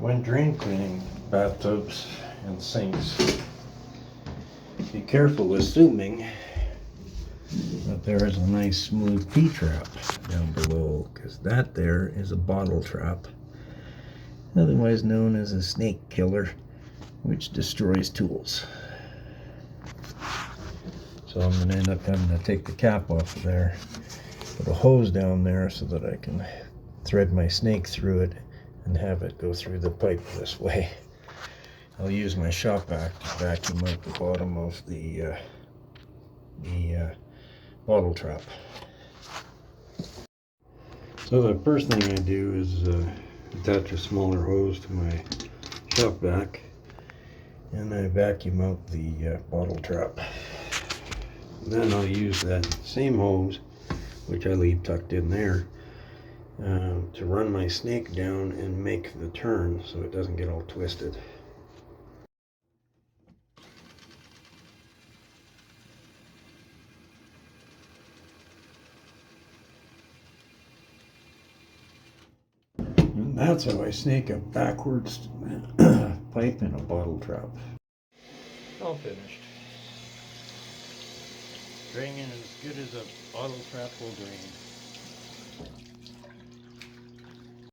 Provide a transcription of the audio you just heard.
When drain cleaning bathtubs and sinks, be careful assuming that there is a nice smooth P-trap down below, because that there is a bottle trap, otherwise known as a snake killer, which destroys tools. So I'm going to end up having to take the cap off of there, put a hose down there so that I can thread my snake through it and have it go through the pipe this way. I'll use my shop vac to vacuum out the bottom of the bottle trap. So the first thing I do is attach a smaller hose to my shop vac, and I vacuum out the bottle trap. Then I'll use that same hose, which I leave tucked in there, to run my snake down and make the turn so it doesn't get all twisted. And that's how I snake a backwards pipe in a bottle trap. All finished. Draining as good as a bottle trap will drain.